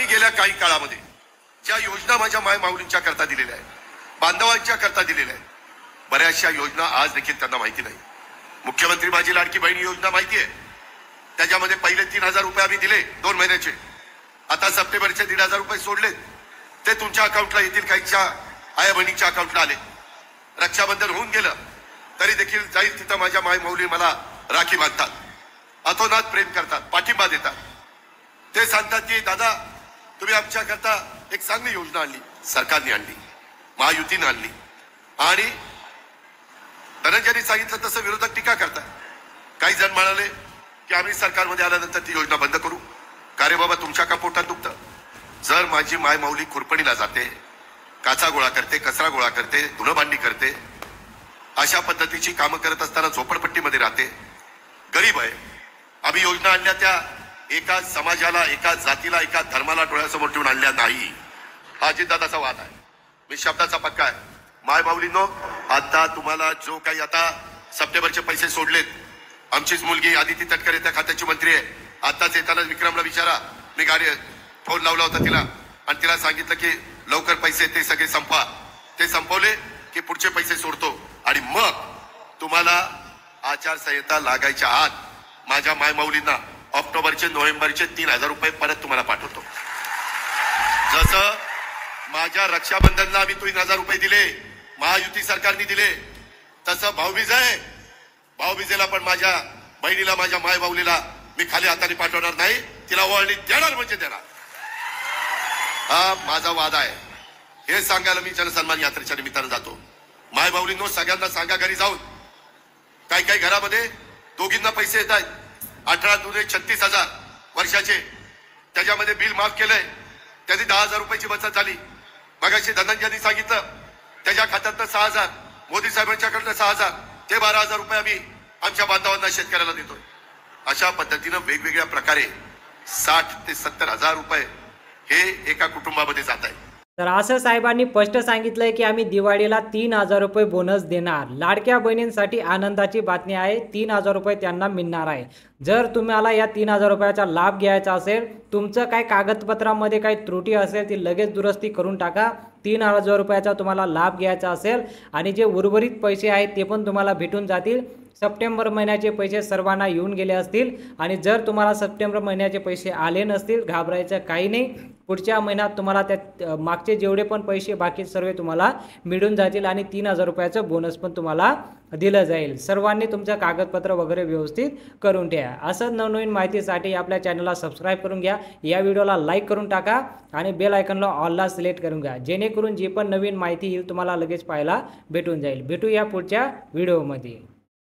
मी गेल्या काही काळामध्ये ज्या योजना माझ्या मायमाऊलींच्या करता दिलेल्या आहेत, बांधवांच्या करता दिलेल्या आहेत, बऱ्याचशा योजना आज देखील त्यांना माहिती नाही. मुख्यमंत्री माझी लाडकी बहीण योजना माहिती आहे. त्याच्यामध्ये पहिले 3,000 रुपये आम्ही दिले 2 महिन्याचे. आता सप्टेंबरचे 1,500 रुपये सोडले, ते तुमच्या अकाउंटला येतील, काहीच्या आया बहिणीच्या अकाउंटला आले. रक्षाबंधन होऊन गेलं तरी देखील जाईल तिथं माझ्या मायमाऊली मला राखी बांधतात, अतोनात प्रेम करतात, पाठिंबा देतात. ते सांगतात की दादा तुम्ही आमच्या करता एक चांगली योजना आणली, सरकारने आणली, महायुतीने आणली. आणि धनंजयनी सांगितलं तसं विरोधक टीका करतात. काही जण म्हणाले की आम्ही सरकारमध्ये आल्यानंतर ती योजना बंद करू. का रे बाबा, तुमच्या का पोटात दुखतं? जर माझी मायमाऊली खुरपणीला जाते, काचा गोळा करते, कचरा गोळा करते, धुणं भांडी करते, अशा पद्धतीची कामं करत असताना झोपडपट्टीमध्ये राहते, गरीब आहे, आम्ही योजना आणल्या त्या एका समाजाला, एका जातीला, एका धर्माला डोळ्यासमोर ठेवून आणल्या नाही. हा अजितदादाचा वाद आहे. मी शब्दाचा पक्का आहे. मायमाऊलींनो, आता तुम्हाला जो काही आता सप्टेंबरचे पैसे सोडलेत, आमचीच मुलगी आदिती तटकरे त्या खात्याची मंत्री आहे. आताच येताना विक्रमला विचारा, मी गाडी फोन लावला होता तिला आणि तिला सांगितलं की लवकर पैसे ते सगळे संपवा. ते संपवले की पुढचे पैसे सोडतो आणि मग तुम्हाला आचारसंहिता लागायच्या आत माझ्या मायमाऊलींना ऑक्टोबरचे नोव्हेंबरचे 3,000 रुपये परत तुम्हाला पाठवतो. जसं माझ्या रक्षाबंधनला आम्ही 3,000 रुपये दिले, महायुती सरकारने दिले, तसं भाऊबीज आहे. भाऊबीजेला पण माझ्या बहिणीला, माझ्या मायमाऊलीला मी खाली हाताने पाठवणार नाही, तिला वळणी देणार म्हणजे देणार. हा माझा वादा आहे. हे सांगायला मी जनसन्मान यात्रेच्या निमित्तानं जातो. मायमाऊलींनो, सगळ्यांना सांगा घरी जाऊन, काही काही घरामध्ये दोघींना पैसे येत आहेत. 18 दुने 36,000 वर्षाचे, त्याच्यामध्ये बिल माफ केलंय, त्याची 10,000 रुपयाची बचत झाली. मगाशी धनंजयनी सांगितलं त्याच्या खात्यातनं 6,000, मोदी साहेबांच्याकडनं 6,000, ते 12,000 रुपये आम्ही आमच्या बांधवांना, शेतकऱ्याला देतोय. अशा पद्धतीनं वेगवेगळ्या प्रकारे 60 ते 70,000 रुपये हे एका कुटुंबामध्ये जात आहे. तर असं साहेबांनी स्पष्ट सांगितलंय की आम्ही दिवाळीला 3,000 रुपये बोनस देणार. लाडक्या बहिणींसाठी आनंदाची बातमी आहे. 3,000 रुपये त्यांना मिळणार आहे. जर तुम्हाला या 3,000 रुपयाचा लाभ घ्यायचा असेल, तुमचं काय कागदपत्रामध्ये काही त्रुटी असेल ती लगेच दुरुस्ती करून टाका. 3,000 रुपयाचा तुम्हाला लाभ घ्यायचा असेल आणि जे उर्वरित पैसे आहेत ते पण तुम्हाला भेटून जातील. सप्टेंबर महिन्याचे पैसे सर्वांना येऊन गेले असतील आणि जर तुम्हाला सप्टेंबर महिन्याचे पैसे आले नसतील, घाबरायचं काही नाही. पुढच्या महिन्यात तुम्हाला त्या मागचे जेवढे पण पैसे बाकी सर्व तुम्हाला मिळून जातील आणि 3,000 रुपयाचं बोनस पण तुम्हाला दिलं जाईल. सर्वांनी तुमचं कागदपत्र वगैरे व्यवस्थित करून ठेवा. असं नवनवीन माहितीसाठी आपल्या चॅनलला सबस्क्राईब करून घ्या. या व्हिडिओला लाईक करून टाका आणि बेल आयकॉनला ऑलला सिलेक्ट करून घ्या, जेणेकरून जी पण नवीन माहिती येईल तुम्हाला लगेच पाहायला भेटून जाईल. भेटूया पुढच्या व्हिडिओमध्ये.